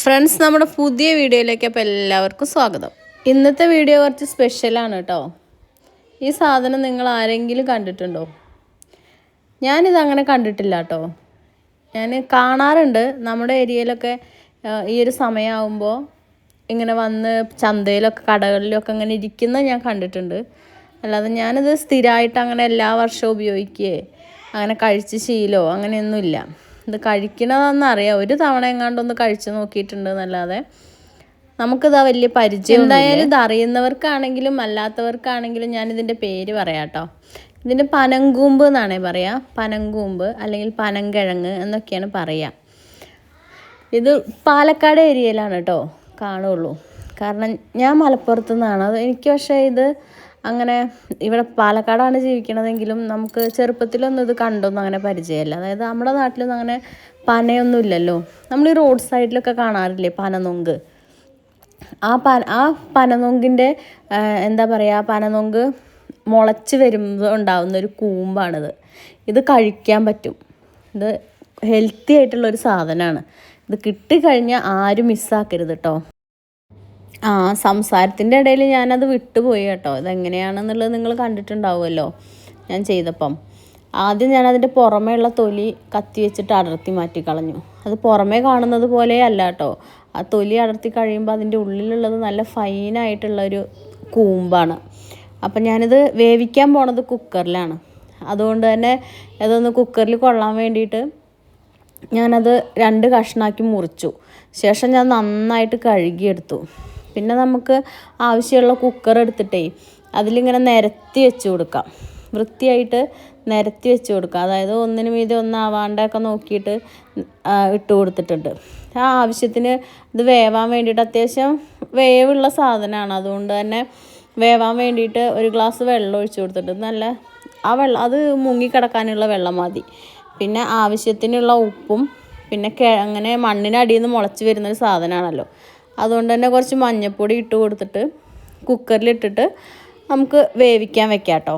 Friends, നമ്മുടെ പുതിയ വീഡിയോയിലേക്ക് അപ്പോൾ എല്ലാവർക്കും സ്വാഗതം. ഇന്നത്തെ വീഡിയോ കുറച്ച് സ്പെഷ്യലാണ് കേട്ടോ. ഈ സാധനം നിങ്ങൾ ആരെങ്കിലും കണ്ടിട്ടുണ്ടോ? ഞാനിതങ്ങനെ കണ്ടിട്ടില്ല കേട്ടോ. ഞാൻ കാണാറുണ്ട് നമ്മുടെ ഏരിയയിലൊക്കെ. ഈ ഒരു സമയമാകുമ്പോൾ ഇങ്ങനെ വന്ന് ചന്തയിലൊക്കെ കടകളിലൊക്കെ അങ്ങനെ ഇരിക്കുന്നത് ഞാൻ കണ്ടിട്ടുണ്ട്. അല്ലാതെ ഞാനിത് സ്ഥിരമായിട്ട് അങ്ങനെ എല്ലാ വർഷവും ഉപയോഗിക്കുകയോ അങ്ങനെ കഴിച്ച് ശീലമോ അങ്ങനെയൊന്നുമില്ല. ഇത് കഴിക്കണതെന്നറിയാം, ഒരു തവണ എങ്ങാണ്ടൊന്ന് കഴിച്ച് നോക്കിയിട്ടുണ്ട് എന്നല്ലാതെ നമുക്കിതാ വലിയ പരിചയം. എന്തായാലും ഇത് അറിയുന്നവർക്കാണെങ്കിലും അല്ലാത്തവർക്കാണെങ്കിലും ഞാനിതിൻ്റെ പേര് പറയാം കേട്ടോ. ഇതിൻ്റെ പനങ്കൂമ്പ് എന്നാണേ പറയാം. പനങ്കൂമ്പ് അല്ലെങ്കിൽ പനങ്കിഴങ്ങ് എന്നൊക്കെയാണ് പറയുക. ഇത് പാലക്കാട് ഏരിയയിലാണ് കേട്ടോ കാണുള്ളൂ. കാരണം ഞാൻ മലപ്പുറത്തു നിന്നാണ്. എനിക്ക് പക്ഷേ ഇത് അങ്ങനെ ഇവിടെ പാലക്കാടാണ് ജീവിക്കണതെങ്കിലും നമുക്ക് ചെറുപ്പത്തിലൊന്നും ഇത് കണ്ടൊന്നും അങ്ങനെ പരിചയമില്ല. അതായത് നമ്മുടെ നാട്ടിലൊന്നും അങ്ങനെ പനയൊന്നും ഇല്ലല്ലോ. നമ്മൾ ഈ റോഡ് സൈഡിലൊക്കെ കാണാറില്ലേ പനനൊങ്ക്. ആ പനനൊങ്കിൻ്റെ എന്താ പറയുക, പനനൊങ്ക് മുളച്ച് വരുമ്പോൾ ഉണ്ടാകുന്നൊരു കൂമ്പാണിത്. ഇത് കഴിക്കാൻ പറ്റും. ഇത് ഹെൽത്തി ആയിട്ടുള്ളൊരു സാധനമാണ്. ഇത് കിട്ടിക്കഴിഞ്ഞാൽ ആരും മിസ്സാക്കരുത് കേട്ടോ. സംസാരത്തിൻ്റെ ഇടയിൽ ഞാനത് വിട്ടുപോയി കേട്ടോ. ഇതെങ്ങനെയാണെന്നുള്ളത് നിങ്ങൾ കണ്ടിട്ടുണ്ടാവുമല്ലോ ഞാൻ ചെയ്തപ്പം. ആദ്യം ഞാനതിൻ്റെ പുറമേയുള്ള തൊലി കത്തി വെച്ചിട്ട് അടർത്തി മാറ്റി കളഞ്ഞു. അത് പുറമേ കാണുന്നത് പോലെ അല്ല കേട്ടോ. ആ തൊലി അടർത്തി കഴിയുമ്പോൾ അതിൻ്റെ ഉള്ളിലുള്ളത് നല്ല ഫൈനായിട്ടുള്ളൊരു കൂമ്പാണ്. അപ്പം ഞാനിത് വേവിക്കാൻ പോണത് കുക്കറിലാണ്. അതുകൊണ്ട് തന്നെ അതൊന്ന് കുക്കറിൽ കൊള്ളാൻ വേണ്ടിയിട്ട് ഞാനത് 2 കഷ്ണമാക്കി മുറിച്ചു. ശേഷം ഞാൻ നന്നായിട്ട് കഴുകിയെടുത്തു. പിന്നെ നമുക്ക് ആവശ്യമുള്ള കുക്കർ എടുത്തിട്ടേ അതിലിങ്ങനെ നിരത്തി വെച്ച് കൊടുക്കാം. വൃത്തിയായിട്ട് നിരത്തി വെച്ച് കൊടുക്കാം. അതായത് ഒന്നിന് മീതെ ഒന്നാവാണ്ടൊക്കെ നോക്കിയിട്ട് ഇട്ട് കൊടുത്തിട്ടുണ്ട്. ആ ആവശ്യത്തിന് ഇത് വേവാൻ വേണ്ടിയിട്ട് അത്യാവശ്യം വേവുള്ള സാധനമാണ്. അതുകൊണ്ട് തന്നെ വേവാൻ വേണ്ടിയിട്ട് 1 ഗ്ലാസ് വെള്ളം ഒഴിച്ച് കൊടുത്തിട്ട് നല്ല അത് മുങ്ങിക്കിടക്കാനുള്ള വെള്ളം മതി. പിന്നെ ആവശ്യത്തിനുള്ള ഉപ്പും പിന്നെ അങ്ങനെ മണ്ണിനടിയിൽ നിന്ന് മുളച്ച് വരുന്നൊരു സാധനമാണല്ലോ. അതുകൊണ്ട് തന്നെ കുറച്ച് മഞ്ഞൾപ്പൊടി ഇട്ട് കൊടുത്തിട്ട് കുക്കറിലിട്ടിട്ട് നമുക്ക് വേവിക്കാൻ വെക്കാം കേട്ടോ.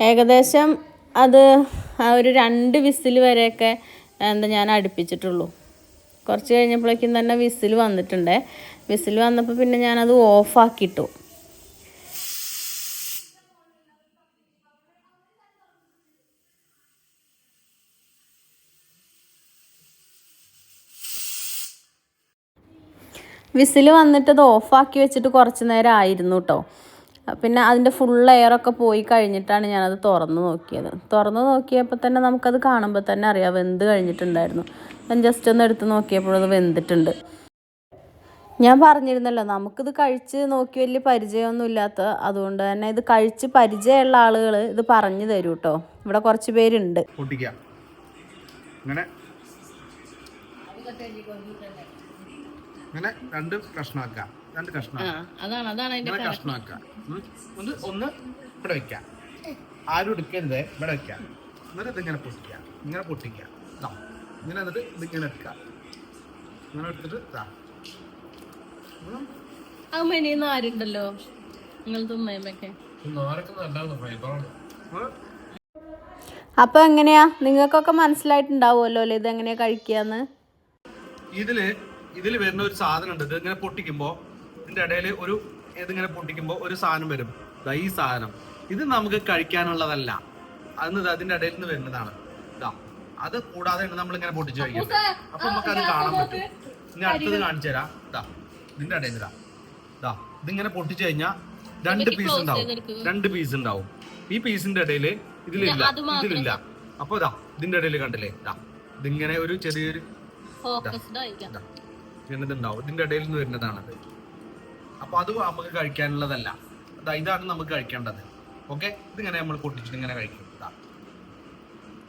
ഏകദേശം അത് ഒരു 2 വിസിൽ വരെയൊക്കെ ഞാൻ അടുപ്പിച്ചിട്ടുള്ളൂ. കുറച്ച് കഴിഞ്ഞപ്പോഴേക്കും തന്നെ വിസിൽ വന്നിട്ടുണ്ട്. വിസിൽ വന്നപ്പോൾ പിന്നെ ഞാനത് ഓഫാക്കിയിട്ടു. വിസിൽ വന്നിട്ട് അത് ഓഫാക്കി വെച്ചിട്ട് കുറച്ച് നേരം ആയിരുന്നു കേട്ടോ. പിന്നെ അതിൻ്റെ ഫുൾ എയറൊക്കെ പോയി കഴിഞ്ഞിട്ടാണ് ഞാനത് തുറന്ന് നോക്കിയത്. തുറന്ന് നോക്കിയപ്പോൾ തന്നെ നമുക്കത് കാണുമ്പോൾ തന്നെ അറിയാം വെന്ത് കഴിഞ്ഞിട്ടുണ്ടായിരുന്നു. ഞാൻ ജസ്റ്റ് ഒന്ന് എടുത്ത് നോക്കിയപ്പോഴത് വെന്തിട്ടുണ്ട്. ഞാൻ പറഞ്ഞിരുന്നല്ലോ നമുക്കിത് കഴിച്ച് നോക്കി വലിയ പരിചയമൊന്നും ഇല്ലാത്ത, അതുകൊണ്ട് തന്നെ ഇത് കഴിച്ച് പരിചയമുള്ള ആളുകൾ ഇത് പറഞ്ഞു തരൂ കേട്ടോ. ഇവിടെ കുറച്ച് പേരുണ്ട്. അങ്ങനെ 2 കഷ്ണമാക്കുക. 2 കഷ്ണം കഷ്ണമാക്കുക. ഒന്ന് ഇവിടെ വെക്കാം. ആരും എടുക്കരുത്, ഇവിടെ വെക്കാം. എന്നിട്ട് ഇതിങ്ങനെ പൊട്ടിക്കുക. ഇങ്ങനെ പൊട്ടിക്കുക. ഇങ്ങനെ എന്നിട്ട് ഇതിങ്ങനെ എടുക്കുക. ഇങ്ങനെ എടുത്തിട്ട് ആരുണ്ടല്ലോ നിങ്ങൾ തുമ്മയൊക്കെ. അപ്പൊ എങ്ങനെയാ, നിങ്ങൾക്കൊക്കെ മനസ്സിലായിട്ടുണ്ടാവുമല്ലോ അല്ലേ ഇതെങ്ങനെയാ കഴിക്കാന്ന്. ഇതിൽ വരുന്ന ഒരു സാധനം ഉണ്ട്. ഇത് ഇങ്ങനെ പൊട്ടിക്കുമ്പോൾ ഇതിന്റെ ഇടയിൽ ഇതിങ്ങനെ പൊട്ടിക്കുമ്പോൾ ഒരു സാധനം വരും. ഈ സാധനം ഇത് നമുക്ക് കഴിക്കാനുള്ളതല്ല. അതിന്റെ ഇടയിൽ നിന്ന് വരുന്നതാണ്. അത് കൂടാതെ നമ്മളിങ്ങനെ പൊട്ടിച്ച് കഴിക്കും. അപ്പൊ നമുക്ക് അത് കാണാൻ പറ്റും. ഇനി അടുത്തത് കാണിച്ചു തരാം. ഇതിന്റെ ഇടയിൽ ഇതിങ്ങനെ പൊട്ടിച്ചു കഴിഞ്ഞാൽ 2 പീസ് ഉണ്ടാവും. 2 പീസ് ഉണ്ടാവും. ഈ പീസിന്റെ ഇടയിൽ ഇതിലില്ല. അപ്പൊ ഇതിന്റെ ഇടയിൽ കണ്ടില്ലേ, ഇതിങ്ങനെ ഒരു ചെറിയൊരു ഇതുണ്ടാവും. ഇതിന്റെ ഇടയിൽ നിന്ന് വരുന്നതാണത്. അപ്പൊ അത് നമുക്ക് കഴിക്കാനുള്ളതല്ല. ഇതാണ് നമുക്ക് കഴിക്കേണ്ടത്. ഓക്കെ, ഇതിങ്ങനെ നമ്മൾ പൊട്ടിച്ചിട്ട് ഇങ്ങനെ കഴിക്കും.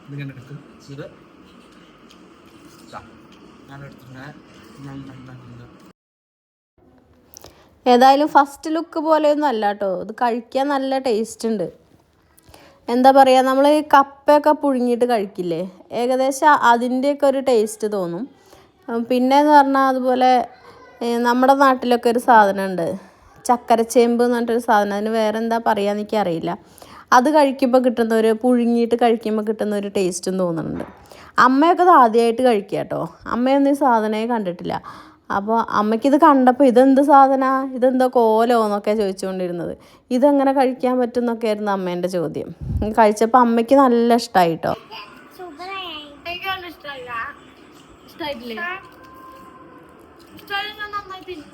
ഇതിങ്ങനെ എടുത്ത് ഇത് ഞാൻ എടുത്തിങ്ങനെ. ഏതായാലും ഫസ്റ്റ് ലുക്ക് പോലെയൊന്നും അല്ല കേട്ടോ. ഇത് കഴിക്കാൻ നല്ല ടേസ്റ്റ് ഉണ്ട്. എന്താ പറയുക, നമ്മൾ ഈ കപ്പയൊക്കെ പുഴുങ്ങിയിട്ട് കഴിക്കില്ലേ, ഏകദേശം അതിൻ്റെയൊക്കെ ഒരു ടേസ്റ്റ് തോന്നും. പിന്നെയെന്ന് പറഞ്ഞാൽ അതുപോലെ നമ്മുടെ നാട്ടിലൊക്കെ ഒരു സാധനമുണ്ട്, ചക്കരച്ചേമ്പ് എന്ന് പറഞ്ഞിട്ടൊരു സാധനം. അതിന് വേറെ എന്താ പറയുക എനിക്കറിയില്ല. അത് കഴിക്കുമ്പോൾ കിട്ടുന്ന പുഴുങ്ങിയിട്ട് കഴിക്കുമ്പോൾ കിട്ടുന്ന ഒരു ടേസ്റ്റും തോന്നുന്നുണ്ട്. അമ്മയൊക്കെ ഇത് ആദ്യമായിട്ട് കഴിക്കുക കേട്ടോ. അമ്മയൊന്നും ഈ സാധനമേ കണ്ടിട്ടില്ല. അപ്പോൾ അമ്മയ്ക്കിത് കണ്ടപ്പോൾ ഇതെന്ത് സാധനമാണ്, ഇതെന്തോ കോലോ എന്നൊക്കെ ചോദിച്ചുകൊണ്ടിരുന്നത്. ഇതെങ്ങനെ കഴിക്കാൻ പറ്റും എന്നൊക്കെ ആയിരുന്നു അമ്മേൻ്റെ ചോദ്യം. കഴിച്ചപ്പോൾ അമ്മയ്ക്ക് നല്ല ഇഷ്ടമായി കേട്ടോ.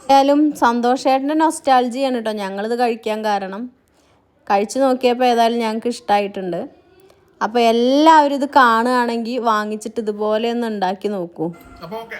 ഏതായാലും സന്തോഷേട്ടൻ്റെ നൊസ്റ്റാൾജിയാണ് കേട്ടോ ഞങ്ങളിത് കഴിക്കാൻ കാരണം. കഴിച്ചു നോക്കിയപ്പോൾ ഏതായാലും ഞങ്ങൾക്ക് ഇഷ്ടമായിട്ടുണ്ട്. അപ്പോൾ എല്ലാവരും ഇത് കാണുകയാണെങ്കിൽ വാങ്ങിച്ചിട്ട് ഇതുപോലെ ഒന്ന് ഉണ്ടാക്കി നോക്കൂ. അപ്പോൾ ഓക്കെ.